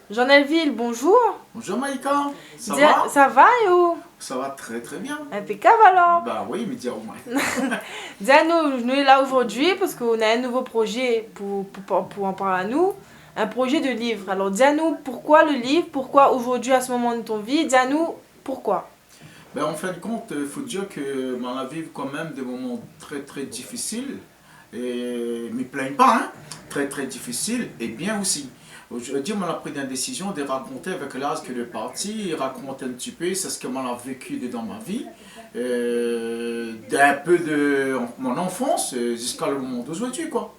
Jean Elville, bonjour. Bonjour Maïka, ça va? Ça va et où? Ça va très très bien. Impeccable alors. Bah oui, mais dis au moins. Dis-nous, nous sommes là aujourd'hui parce qu'on a un nouveau projet pour en parler à nous. Un projet de livre. Alors dis-nous pourquoi le livre, pourquoi aujourd'hui à ce moment de ton vie, dis-nous pourquoi. Ben, en fin de compte, il faut dire que on a vécu quand même des moments très très difficiles. Et ne me plaigne pas, hein? Très très difficiles et bien aussi. Aujourd'hui, on a pris la décision de raconter avec l'âge que le parti, raconter un petit peu, c'est ce que on a vécu dans ma vie, d'un peu de mon enfance jusqu'à le moment d'aujourd'hui, quoi.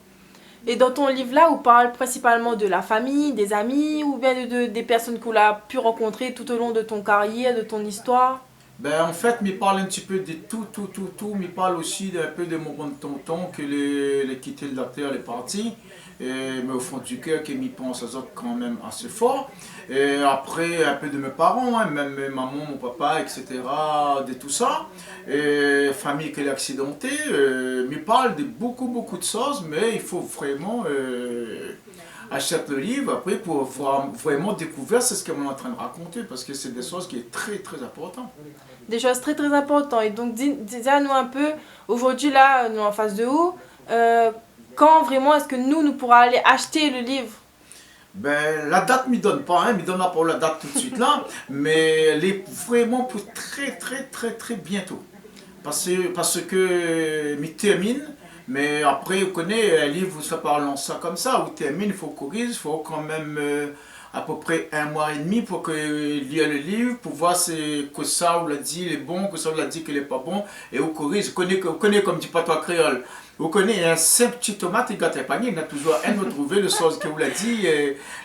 Et dans ton livre-là, on parle principalement de la famille, des amis ou bien des personnes que tu as pu rencontrer tout au long de ton carrière, de ton histoire. Ben, en fait, me parle un petit peu de tout. Me parle aussi un peu de mon bon tonton que les quitté de la terre, les partis. Mais au fond du cœur, qui m'y pense aux autres quand même assez fort. Et après, un peu de mes parents, hein, même mes maman, mon papa, etc. De tout ça. Et famille qui est accidentée. Me parle de beaucoup de choses, mais il faut vraiment acheter le livre après pour vraiment découvrir ce qu'on est en train de raconter parce que c'est des choses qui est très très important. Des choses très très importantes. Et donc, dis-nous un peu, aujourd'hui là, nous en face de où, quand vraiment est-ce que nous pourrons aller acheter le livre? Ben, la date ne me donne pas, hein, me donne pas pour la date tout de suite là, mais elle est vraiment pour très bientôt. Parce que me termine, mais après, vous connaissez, un livre, ça parle ça comme ça, vous termine, il faut corriger, il faut quand même à peu près un mois et demi pour que lire le livre, pour voir que ça, vous l'a dit, il est bon, que ça, vous l'a dit qu'il n'est pas bon, et vous corrige. Vous connaissez comme dit patois créole. Vous connaissez un simple petit tomate, il gâte un panier, il a toujours un autre trouvé, le sens que vous l'a dit,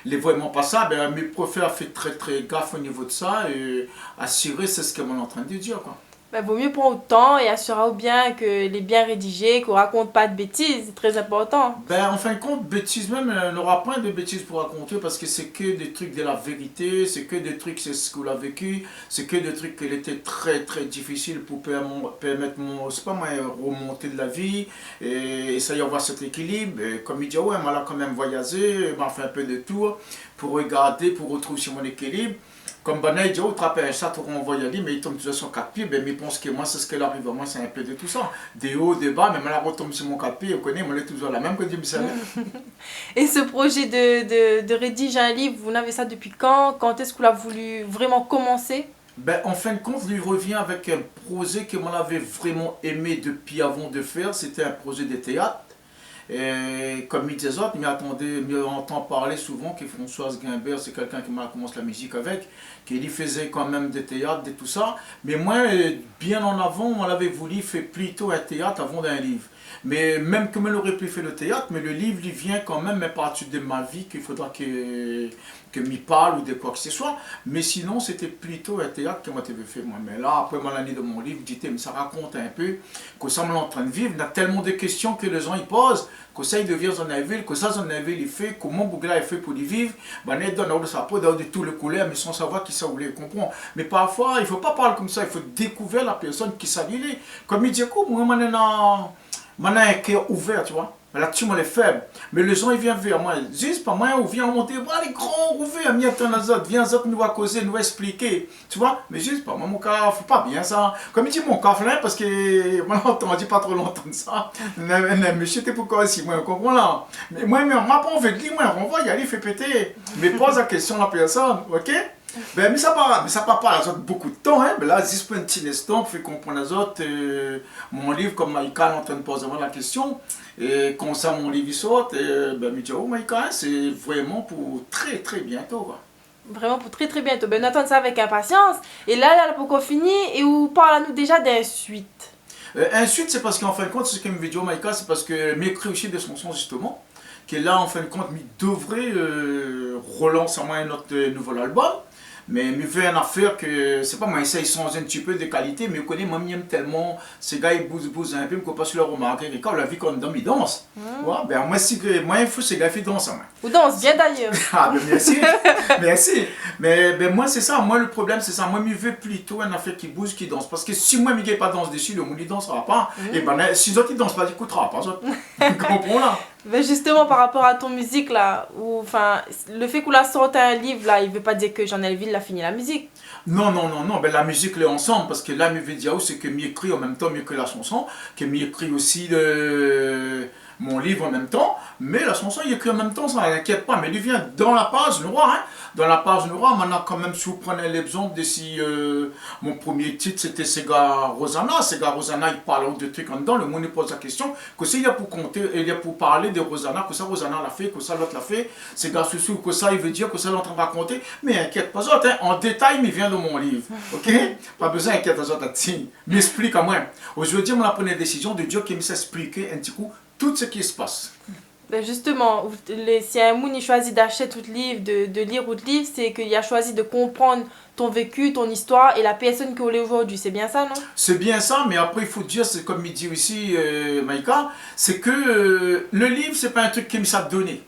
il est vraiment pas ça, ben, mais préfère faire très gaffe au niveau de ça, et assurer, c'est ce que on est en train de dire, quoi. Ben, vaut mieux prendre le temps et assurer bien qu'il est bien rédigé, qu'on raconte pas de bêtises, c'est très important. Ben, en fin de compte, bêtises même, on n'aura pas de bêtises pour raconter parce que c'est que des trucs de la vérité, c'est que des trucs, c'est ce qu'on a vécu, c'est que des trucs qui étaient très difficiles pour permettre mon, c'est pas moi, remonter de la vie et essayer d'avoir cet équilibre. Et comme il dit, ouais, moi là quand même voyagé, m'a fait un peu de tour pour regarder, pour retrouver mon équilibre. Comme Banaï dit, oh, trappe un chat, tu renvoies y aller, mais il tombe toujours sur 4 pieds, ben, mais je pense que moi, c'est ce qui arrive à moi, c'est un peu de tout ça. Des hauts, des bas, mais moi, là, retombe sur mon 4 pieds, vous connaissez, moi, je suis toujours la même que Dieu me savait. Et ce projet de rédiger un livre, vous n'avez ça depuis quand? Quand est-ce que vous l'avez voulu vraiment commencer? Ben, en fin de compte, je revient avec un projet que moi, j'avais vraiment aimé depuis avant de faire, c'était un projet de théâtre. Et comme il disait autres, m'y entend parler souvent que Françoise Guimbert, c'est quelqu'un qui m'a commencé la musique avec, qu'il faisait quand même des théâtres, de tout ça. Mais moi, bien en avant, on avait voulu faire plutôt un théâtre avant d'un livre. Mais même que je l'aurais pu faire le théâtre, mais le livre, il vient quand même à partir de ma vie qu'il faudra que m'y parle ou de quoi que ce soit. Mais sinon, c'était plutôt un théâtre que moi j'avais fait moi. Mais là, après moi l'année de mon livre, je disais, mais ça raconte un peu que ça me en train de vivre. Il y a tellement de questions que les gens ils posent, que ça il devient son ville, que ça son ville il fait, comment Bougla il fait pour y vivre. Ben, il donne de sa peau, de tous les couleurs, mais sans savoir qui ça voulait comprendre. Mais parfois, il ne faut pas parler comme ça, il faut découvrir la personne qui ça il est. Comme il dit, moi, maintenant, un cœur ouvert, tu vois. Là-dessus, moi, les faibles. Mais les gens, ils viennent vers moi. Juste pas moi, on vient monter, voilà, les grands ouverts, viens attendre les autres, viens, les autres nous va causer, nous va expliquer. Tu vois. Mais juste pas moi, mon cas, faut pas bien ça. Comme il dit mon cas, parce que, moi, on dit pas trop longtemps de ça. Mais je sais pourquoi aussi, moi, on comprend là. Mais moi, pas envie de dire, moi, on va y aller, fait péter. Mais pose la question à la personne, ok? Ben, mais ça part pas les autres beaucoup de temps, hein. Mais là, juste pour un petit instant, pour comprendre les autres, mon livre, comme Maïka est en train de poser la question, et comme ça, mon livre sort, ben, me dit, oh Maïka, c'est vraiment pour très bientôt, quoi. Vraiment pour très bientôt. Ben, on attend ça avec impatience. Et là pour qu'on finisse, et vous parlez-nous déjà d'un suite. Ensuite, c'est parce qu'en fin de compte, ce que me dit Maïka, c'est parce que m'écrit aussi de son sens, justement, que là, en fin de compte, il devrait relancer un autre nouvel album. Mais il fait une affaire que, c'est pas moi, essaye de changer un petit peu de qualité, mais vous connaissez, moi, j'aime tellement, ces gars, ils bousent un peu, je ne pas si le remarquer, et quand la vie qu'on donne, ils dansent. Ouais, ben, moi, il faut ces gars, ils dansent. Vous dansez bien d'ailleurs. Ah, ben, merci. Mais ben, moi, c'est ça, moi, le problème, c'est ça. Moi, je veux plutôt une affaire qui bouge, qui danse. Parce que si moi, je ne pas danse dessus, le monde, il ne dansera pas. Et ben, si les autres, ils ne dansent pas, ils n'écouteront pas. Vous comprenez là? Ben justement, par rapport à ton musique, là, enfin, le fait qu'on a sorti un livre, là, il veut pas dire que Jean Elville a fini la musique. Non, non, non, non, ben la musique, est ensemble, parce que là, me veut dire, c'est que m'écrit en même temps, mieux que la chanson, que m'écrit aussi mon livre en même temps, mais la chanson, il écrit en même temps, ça n'inquiète pas, mais il vient dans la page noire, hein, dans la page noire, maintenant, quand même, si vous prenez l'exemple de si mon premier titre, c'était Sega Rosanna, Sega Rosanna, il parle de trucs en dedans, le monde pose la question, que c'est, il y a pour compter, il y a pour parler de Rosanna, que ça, Rosanna l'a fait, que ça, l'autre l'a fait, Sega Soussou, que ça, il veut dire, que ça, l'autre va raconter, mais inquiète pas, autres, hein, en détail, mais vient de mon livre, ok? Pas besoin d'inquiéter les autres, m'explique à moi. Aujourd'hui, on a pris une décision de Dieu qui me s'expliquer un petit coup tout ce qui se passe. Ben justement, si un moun il choisit d'acheter tout livre, de lire ou de livre, c'est qu'il a choisi de comprendre ton vécu, ton histoire et la personne qu'on est aujourd'hui. C'est bien ça, non? C'est bien ça, mais après, il faut dire, c'est comme il dit ici, Maïka, c'est que le livre, c'est pas un truc qui me s'est donné.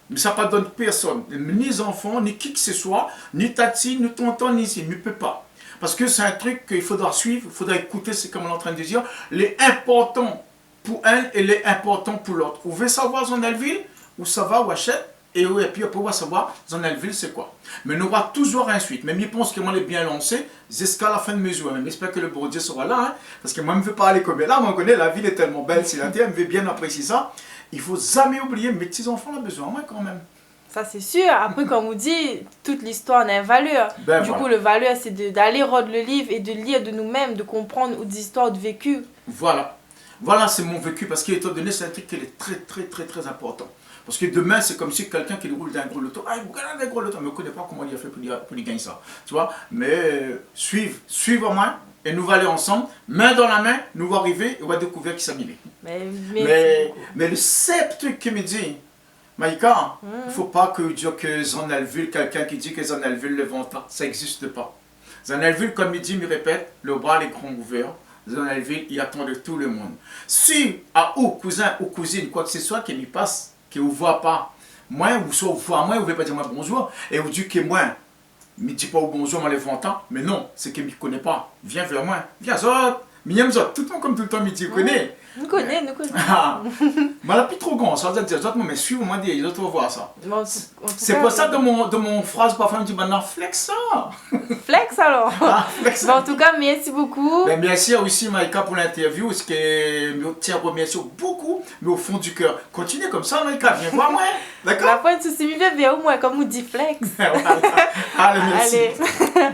Mais ça ne donne personne, ni les enfants, ni qui que ce soit, ni Tati, ni tonton, ni ici, ne peut pas. Parce que c'est un truc qu'il faudra suivre, il faudra écouter, c'est comme on est en train de dire, les importants pour un et les importants pour l'autre. Vous voulez savoir Zonelville, où ça va, où achète, et puis après, on va savoir Zonelville, c'est quoi. Mais il y aura toujours un suite. Même je pense que moi, je l'ai bien lancé jusqu'à la fin de mesure. Mais j'espère que le bon Dieu sera là, hein, parce que moi, je ne veux pas aller comme là, moi, je connais, la ville est tellement belle, c'est la terre, je veux bien apprécier ça. Il ne faut jamais oublier, mes petits-enfants ont besoin, moi, quand même. Ça, c'est sûr. Après, comme on dit, toute l'histoire a une valeur. Ben, du voilà. coup, le valeur, c'est d'aller rendre le livre et de lire de nous-mêmes, de comprendre des histoires de vécu. Voilà. Voilà, c'est mon vécu, parce qu'étant donné, c'est un truc qui est très, très, très, très important. Parce que demain, c'est comme si quelqu'un qui roule d'un gros loto, ah, vous gagnez un gros loto, mais je ne connais pas comment il a fait pour lui gagner ça. Tu vois, mais suivre moi, et nous allons aller ensemble, main dans la main, nous allons arriver et on va découvrir qui s'est mis. Mais le seul truc qui me dit, Maïka, il ne faut pas que dire que Zonelville, quelqu'un qui dit que Zonelville le vend, ça n'existe pas. Zonelville, comme il dit, me répète, le bras est grand ouvert. Zonelville, il attend de tout le monde. Si à ou cousin ou cousine, quoi que ce soit qui me passe, qui ne vous voit pas, moi, ou soit vous voit moi, vous ne pouvez pas dire moi bonjour, et vous dites que moi, ne me dit pas bonjour, moi les 20 ans, mais non, c'est qu'il ne me connaît pas. Viens vers moi, viens, Zot, Mignam Zot, tout le monde comme tout le temps, me dit, connaît. Nous connaissons, nous connaissons. Mais elle n'a plus trop grand, ça veut dire, mais suis-moi, les autres vont voir ça. Bon, c'est pour ça, dans mon phrase, parfois, je me dis, maintenant, flex ça. Flex alors. Ah, flex Bon, en tout cas, merci beaucoup. Ben, merci aussi, Maïka, pour l'interview. Ce que je tiens à remercier beaucoup, mais au fond du cœur. Continuez comme ça, Maïka, viens voir moi. D'accord? La pointe, c'est bien, bien au moins, comme on dit flex. Voilà. Allez, merci. Allez.